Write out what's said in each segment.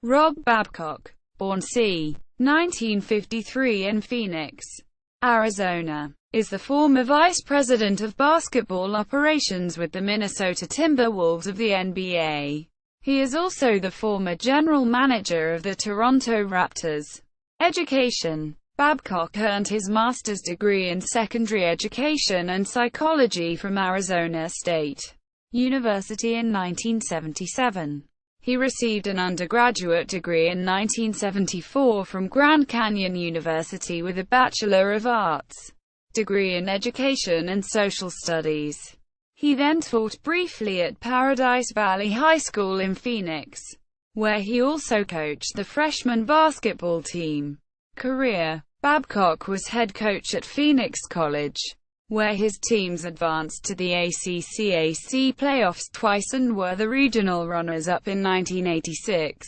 Rob Babcock, born c. 1953 in Phoenix, Arizona, is the former vice president of basketball operations with the Minnesota Timberwolves of the NBA. He is also the former general manager of the Toronto Raptors. Education: Babcock earned his master's degree in secondary education and psychology from Arizona State University in 1977. He received an undergraduate degree in 1974 from Grand Canyon University with a Bachelor of Arts degree in Education and Social Studies. He then taught briefly at Paradise Valley High School in Phoenix, where he also coached the freshman basketball team. Career: Babcock was head coach at Phoenix College, where his teams advanced to the ACC playoffs twice and were the regional runners-up in 1986.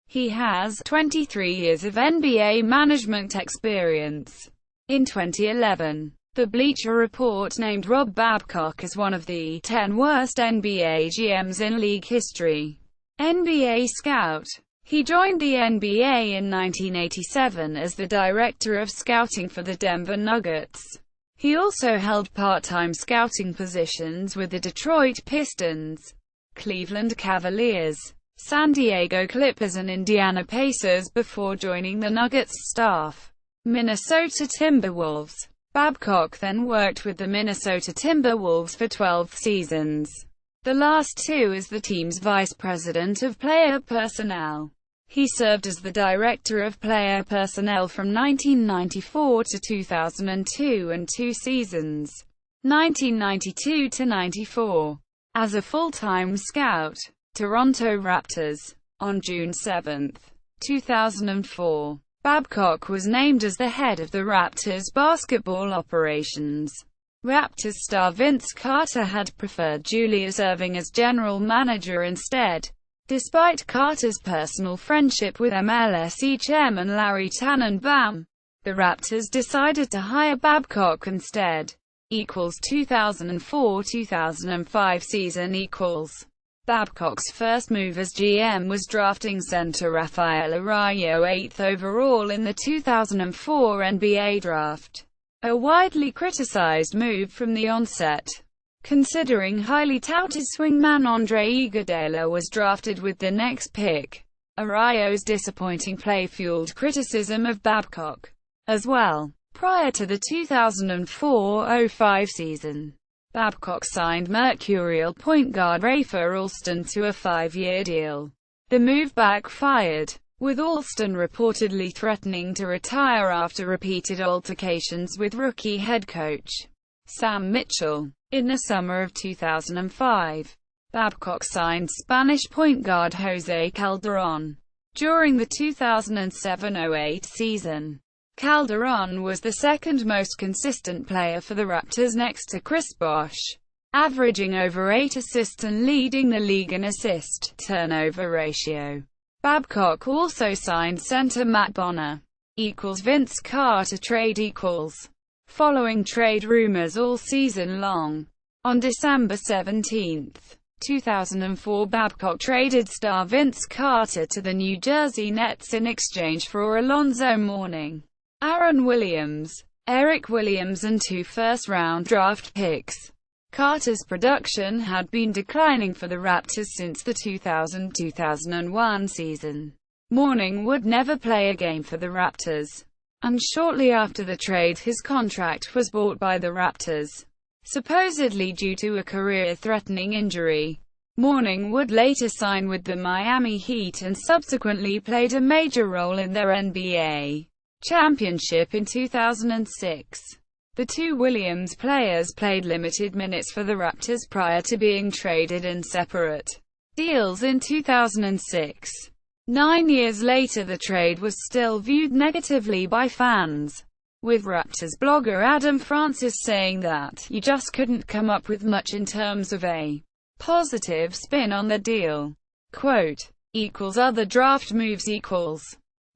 He has 23 years of NBA management experience. In 2011, the Bleacher Report named Rob Babcock as one of the 10 worst NBA GMs in league history. NBA Scout: he joined the NBA in 1987 as the director of scouting for the Denver Nuggets. He also held part-time scouting positions with the Detroit Pistons, Cleveland Cavaliers, San Diego Clippers and Indiana Pacers before joining the Nuggets staff. Minnesota Timberwolves: Babcock then worked with the Minnesota Timberwolves for 12 seasons, the last two as the team's vice president of player personnel. He served as the director of player personnel from 1994 to 2002 and 2 seasons, 1992 to 94, as a full-time scout. Toronto Raptors: on June 7, 2004, Babcock was named as the head of the Raptors basketball operations. Raptors star Vince Carter had preferred Julia serving as general manager instead. Despite Carter's personal friendship with MLSE chairman Larry Tannenbaum, the Raptors decided to hire Babcock instead. 2004-2005 season. Babcock's first move as GM was drafting center Rafael Arroyo 8th overall in the 2004 NBA draft, a widely criticized move from the onset, considering highly touted swingman Andre Iguodala was drafted with the next pick. Arroyo's disappointing play fueled criticism of Babcock as well. Prior to the 2004-05 season, Babcock signed Mercurial point guard Rafer Alston to a 5-year deal. The move backfired, with Alston reportedly threatening to retire after repeated altercations with rookie head coach Sam Mitchell. In the summer of 2005, Babcock signed Spanish point guard José Calderón. During the 2007-08 season, Calderón was the second most consistent player for the Raptors next to Chris Bosh, averaging over 8 assists and leading the league in assist-turnover ratio. Babcock also signed center Matt Bonner. Vince Carter trade. Following trade rumors all season long, on December 17, 2004, Babcock traded star Vince Carter to the New Jersey Nets in exchange for Alonzo Mourning, Aaron Williams, Eric Williams and 2 first-round draft picks. Carter's production had been declining for the Raptors since the 2000-2001 season. Mourning would never play a game for the Raptors, and shortly after the trade his contract was bought by the Raptors, supposedly due to a career-threatening injury. Mourning would later sign with the Miami Heat and subsequently played a major role in their NBA championship in 2006. The two Williams players played limited minutes for the Raptors prior to being traded in separate deals in 2006. 9 years later the trade was still viewed negatively by fans, with Raptors blogger Adam Francis saying that, "You just couldn't come up with much in terms of a positive spin on the deal." Other draft moves.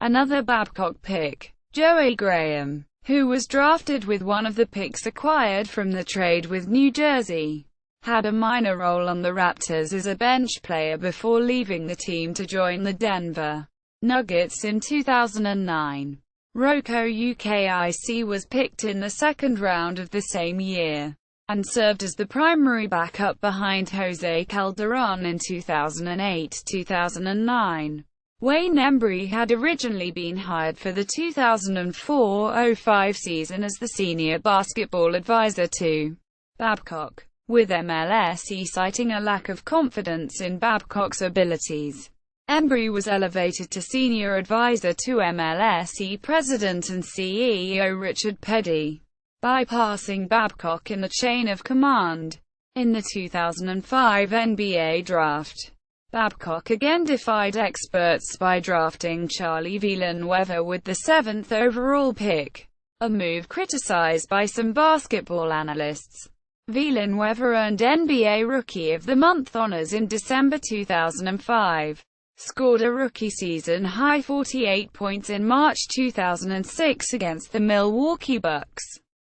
Another Babcock pick, Joey Graham, who was drafted with one of the picks acquired from the trade with New Jersey, had a minor role on the Raptors as a bench player before leaving the team to join the Denver Nuggets in 2009. Rocco UKIC was picked in the second round of the same year, and served as the primary backup behind Jose Calderon in 2008-2009. Wayne Embry had originally been hired for the 2004-05 season as the senior basketball advisor to Babcock, with MLSE citing a lack of confidence in Babcock's abilities. Embry was elevated to senior advisor to MLSE president and CEO Richard Petty, bypassing Babcock in the chain of command. In the 2005 NBA draft, Babcock again defied experts by drafting Charlie Villanueva with the 7th overall pick, a move criticized by some basketball analysts. Villanueva earned NBA Rookie of the Month honors in December 2005. Scored a rookie season-high 48 points in March 2006 against the Milwaukee Bucks,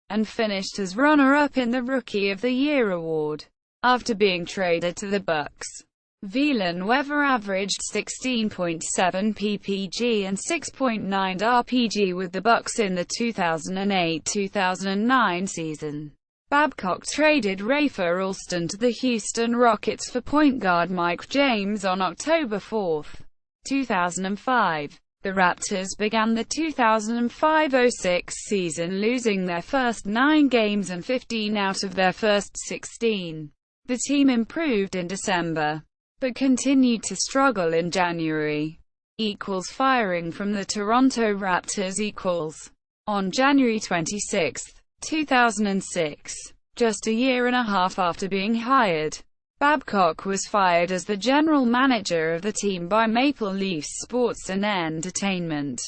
and finished as runner-up in the Rookie of the Year award. After being traded to the Bucks, Villanueva averaged 16.7 ppg and 6.9 rpg with the Bucks in the 2008-2009 season. Babcock traded Rafer Alston to the Houston Rockets for point guard Mike James on October 4, 2005. The Raptors began the 2005-06 season losing their first 9 games and 15 out of their first 16. The team improved in December, but continued to struggle in January. Firing from the Toronto Raptors. On January 26, 2006, just a year and a half after being hired, Babcock was fired as the general manager of the team by Maple Leafs Sports and Entertainment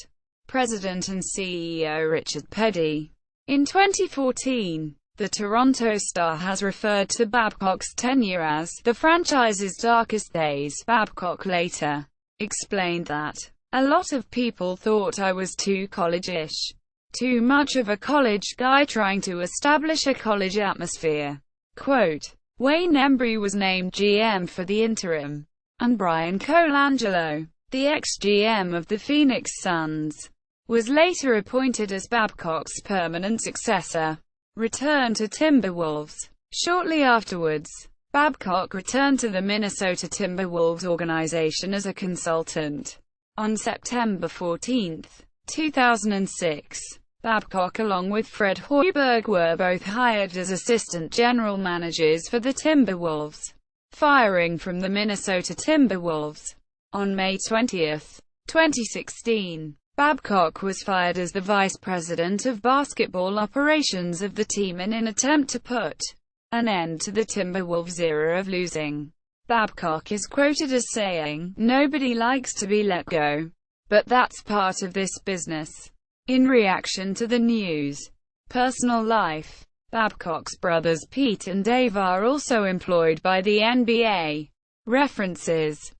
president and CEO Richard Petty. In 2014, the Toronto Star has referred to Babcock's tenure as the franchise's darkest days. Babcock later explained that, "A lot of people thought I was too college-ish. Too much of a college guy trying to establish a college atmosphere." Quote, Wayne Embry was named GM for the interim, and Brian Colangelo, the ex-GM of the Phoenix Suns, was later appointed as Babcock's permanent successor. Return to Timberwolves. Shortly afterwards, Babcock returned to the Minnesota Timberwolves organization as a consultant. On September 14, 2006, Babcock along with Fred Hoiberg were both hired as assistant general managers for the Timberwolves. Firing from the Minnesota Timberwolves. On May 20, 2016, Babcock was fired as the vice president of basketball operations of the team in an attempt to put an end to the Timberwolves' era of losing. Babcock is quoted as saying, "Nobody likes to be let go, but that's part of this business." In reaction to the news. Personal life. Babcock's brothers Pete and Dave are also employed by the NBA. References.